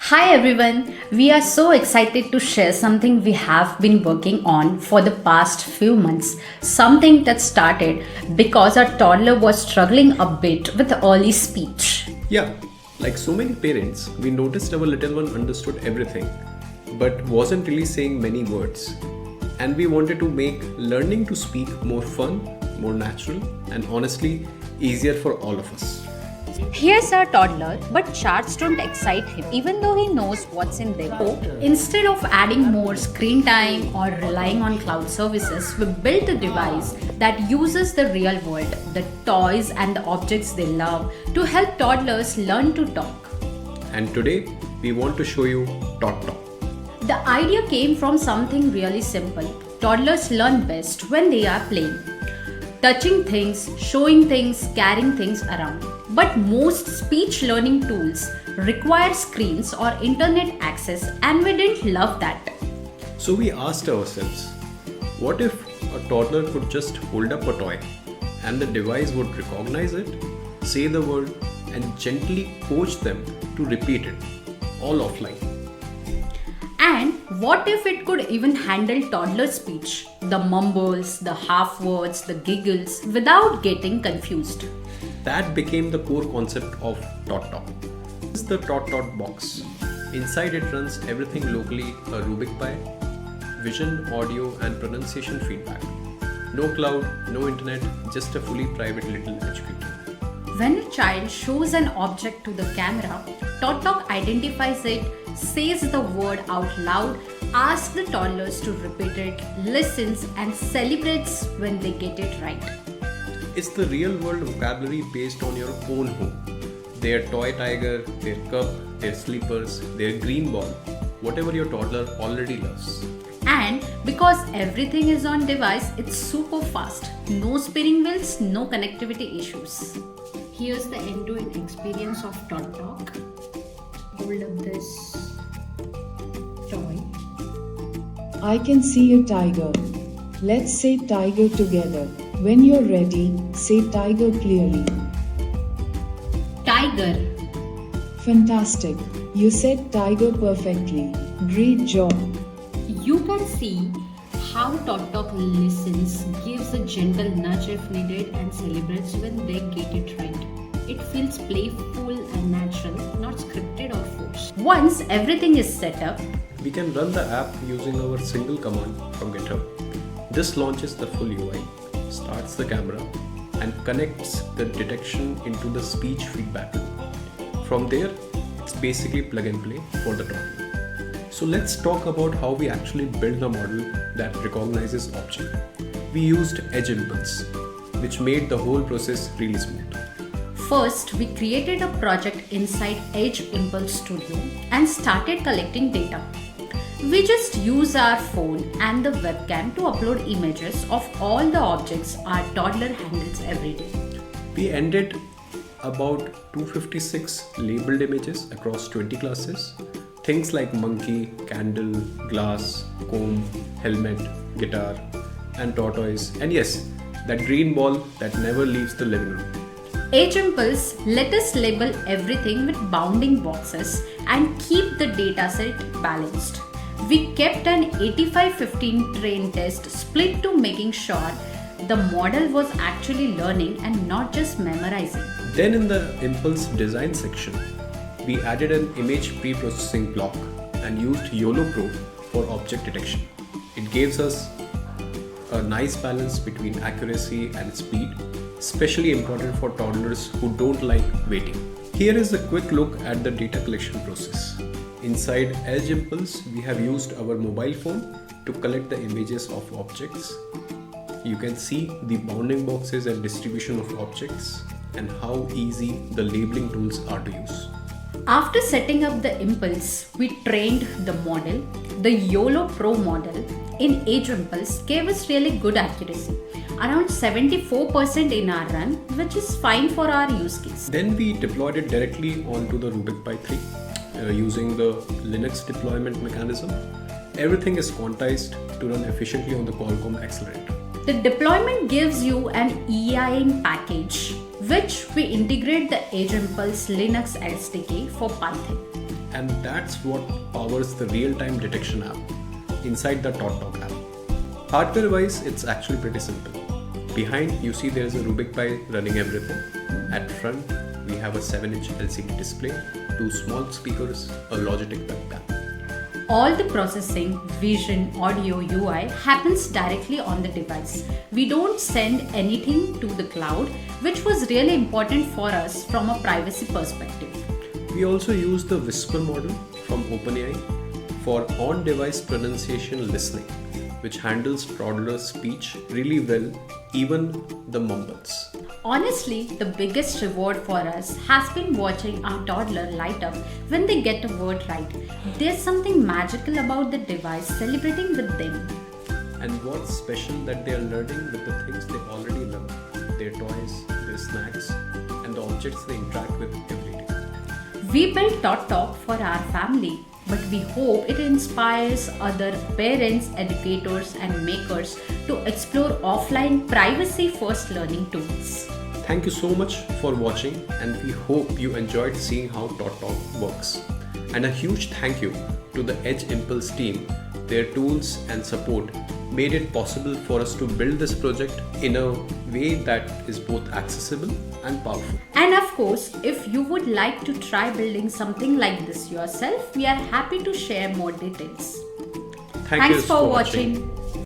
Hi everyone, we are so excited to share something we have been working on for the past few months. Something that started because our toddler was struggling a bit with early speech. Yeah, like so many parents, we noticed our little one understood everything, but wasn't really saying many words. And we wanted to make learning to speak more fun, more natural, and honestly, easier for all of us. Here's our toddler, but charts don't excite him even though he knows what's in them. So, instead of adding more screen time or relying on cloud services, we built a device that uses the real world, the toys and the objects they love to help toddlers learn to talk. And today, we want to show you Tot Talk. The idea came from something really simple. Toddlers learn best when they are playing. Touching things, showing things, carrying things around. But most speech learning tools require screens or internet access, and we didn't love that. So we asked ourselves, what if a toddler could just hold up a toy and the device would recognize it, say the word, and gently coach them to repeat it, all offline? And what if it could even handle toddler speech, the mumbles, the half words, the giggles, without getting confused? That became the core concept of Tot Talk. This is the Tot box. Inside it runs everything locally, a Rubik Pi, vision, audio and pronunciation feedback. No cloud, no internet, just a fully private little HQ. When a child shows an object to the camera, TotTalk identifies it, says the word out loud, asks the toddlers to repeat it, listens and celebrates when they get it right. It's the real world vocabulary based on your own home. Their toy tiger, their cup, their slippers, their green ball, whatever your toddler already loves. And because everything is on device, it's super fast. No spinning wheels, no connectivity issues. Here's the end-to-end experience of TotTalk. Hold up this toy. I can see a tiger. Let's say tiger together. When you're ready, say tiger clearly. Tiger. Fantastic. You said tiger perfectly. Great job. You can see how TotTalk listens, gives a gentle nudge if needed, and celebrates when they get it right. It feels playful and natural, not scripted or forced. Once everything is set up, We can run the app using our single command from GitHub. This launches the full UI, starts the camera, and connects the detection into the speech feedback loop. From there, it's basically plug and play for the toddler. So let's talk about how we actually build the model that recognizes object. We used Edge Impulse, which made the whole process really smooth. first we created a project inside Edge Impulse Studio and started collecting data. We just use our phone and the webcam to upload images of all the objects our toddler handles every day. We ended about 256 labeled images across 20 classes. Things like monkey, candle, glass, comb, helmet, guitar, and tortoise. And yes, that green ball that never leaves the living room. Edge Impulse let us label everything with bounding boxes and keep the dataset balanced. We kept an 85-15 train test split to making sure the model was actually learning and not just memorizing. Then in the Impulse design section, we added an image pre-processing block and used YOLO Pro for object detection. It gives us a nice balance between accuracy and speed, especially important for toddlers who don't like waiting. Here is a quick look at the data collection process. Inside Edge Impulse, we have used our mobile phone to collect the images of objects. You can see the bounding boxes and distribution of objects and how easy the labeling tools are to use. After setting up the Impulse, we trained the model. The YOLO Pro model in Edge Impulse gave us really good accuracy, around 74% in our run, which is fine for our use case. Then we deployed it directly onto the Rubik Pi 3 using the Linux deployment mechanism. Everything is quantized to run efficiently on the Qualcomm accelerator. The deployment gives you an EIN package, which we integrate the Edge Impulse Linux SDK for Python. And that's what powers the real-time detection app inside the TotTalk app. Hardware-wise, it's actually pretty simple. Behind, you see there's a Rubik Pi running everything. At front, we have a 7-inch LCD display, 2 small speakers, a Logitech webcam. All the processing, vision, audio, UI happens directly on the device. We don't send anything to the cloud, which was really important for us from a privacy perspective. We also use the Whisper model from OpenAI for on-device pronunciation listening, which handles toddler speech really well, even the mumbles. Honestly, the biggest reward for us has been watching our toddler light up when they get a word right. There's something magical about the device celebrating with them. And what's special that they are learning with the things they already love, their toys, their snacks, and the objects they interact with every day. We built Tot Talk for our family, but we hope it inspires other parents, educators, and makers to explore offline privacy-first learning tools. Thank you so much for watching, and we hope you enjoyed seeing how TotTalk works. And a huge thank you to the Edge Impulse team. Their tools and support made it possible for us to build this project in a way that is both accessible and powerful. And of course, if you would like to try building something like this yourself, we are happy to share more details. Thanks for watching.